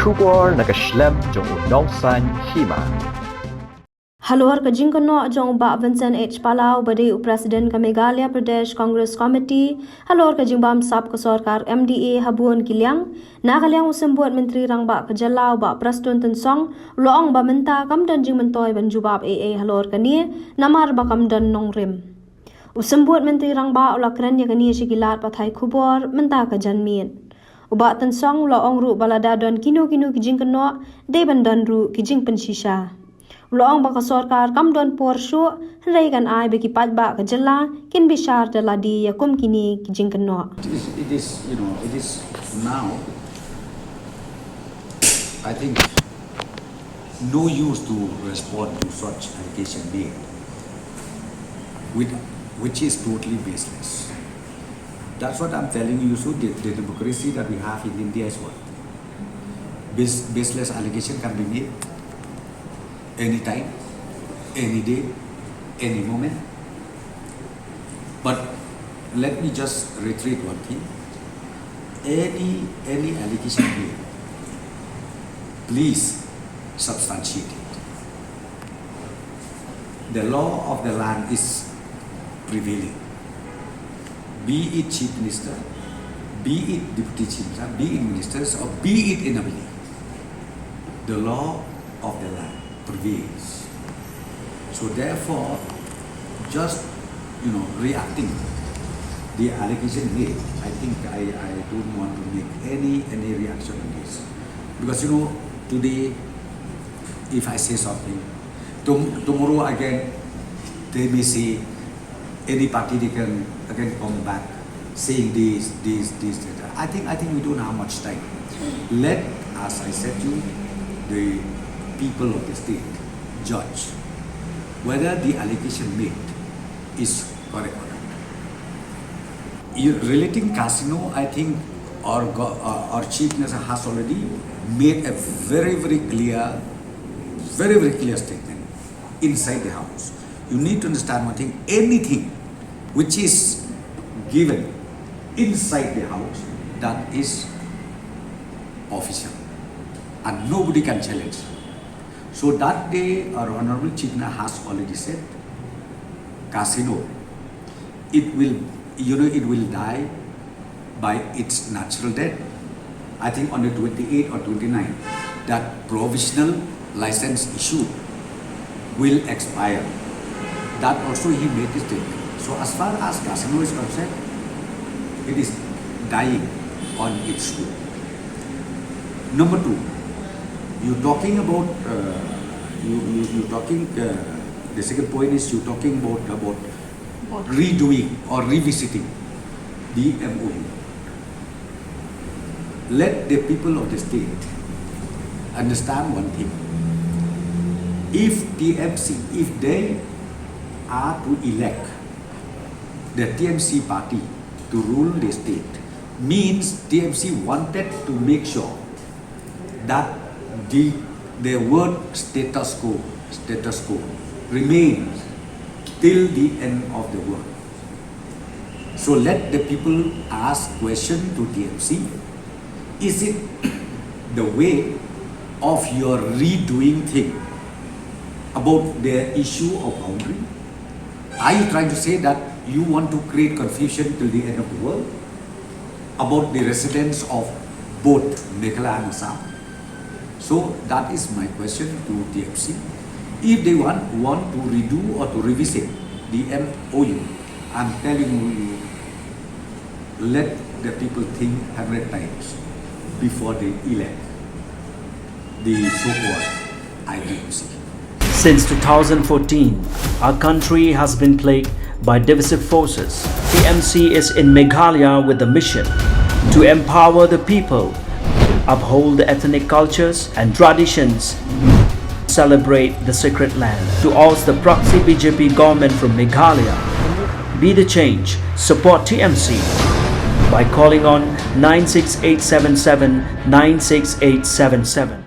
Kubor nakaslem jong unongsan Hima. Halor ka Jingkynnoh jong ba Vincent H. Palau bade President ka Meghalaya Pradesh Congress Committee halor ka jingbam sab ka sarkar MDA habun kilyang nakalyang usembut menteri rang ba ka Jylla ba Prestone tensong loong ba menta kam dan jingmentoy ban jubab AA halor ka ni namar ba kam dan nong rim usembut menteri rang ba ulakran ya kani sigilat pathai khubor menta ka janmien uba tensong loong ru balada don kino ki Jingkynnoh de ban dan ru ki jing pensisha Loong baka sarkar kam don porsho rai kan ai beki Paidbah ka Jylla kin Bishar daladi yakum Kine ki Jingkynnoh. It is now, I think, no use to respond to such allegation made, which is totally baseless. That's what I'm telling you. So the democracy that we have in India is what? Baseless allegation can be made anytime, any day, any moment. But let me just reiterate one thing. Any allegation made, please substantiate it. The law of the land is prevailing. Be it chief minister, be it deputy chief minister, be it ministers, or be it anybody. The law of the land prevails. So therefore, just reacting the allegation made, I think I don't want to make any reaction on this, because today if I say something, tomorrow again they may say any party they can again come back saying this. I think we don't have much time. Let, as I said to you, the people of the state judge whether the allegation made is correct or not. Relating casino, I think our chief minister has already made a very clear statement inside the house. You need to understand one thing: anything which is given inside the house, that is official and nobody can challenge. So that day, our Honorable Chief Minister has already said, casino, it will die by its natural death. I think on the 28th or 29th, that provisional license issue will expire. That also he made this statement. So as far as casino is concerned, it is dying on its own. Number two, you're talking about the second point is you're talking about redoing or revisiting the MOU. Let the people of the state understand one thing. If TMC, if they are to elect the TMC party to rule the state, means TMC wanted to make sure that the word status quo remains till the end of the world. So let the people ask question to TMC: is it the way of your redoing thing about the issue of boundary? Are you trying to say that you want to create confusion till the end of the world about the residents of both Meghalaya and Assam? So that is my question to TMC. If they want to redo or to revisit the MOU, I'm telling you, let the people think 100 times before they elect the so-called ITMC. Since 2014, our country has been plagued by divisive forces. TMC is in Meghalaya with the mission to empower the people, uphold the ethnic cultures and traditions, celebrate the sacred land. To oust the proxy BJP government from Meghalaya, be the change, support TMC by calling on 96877 96877.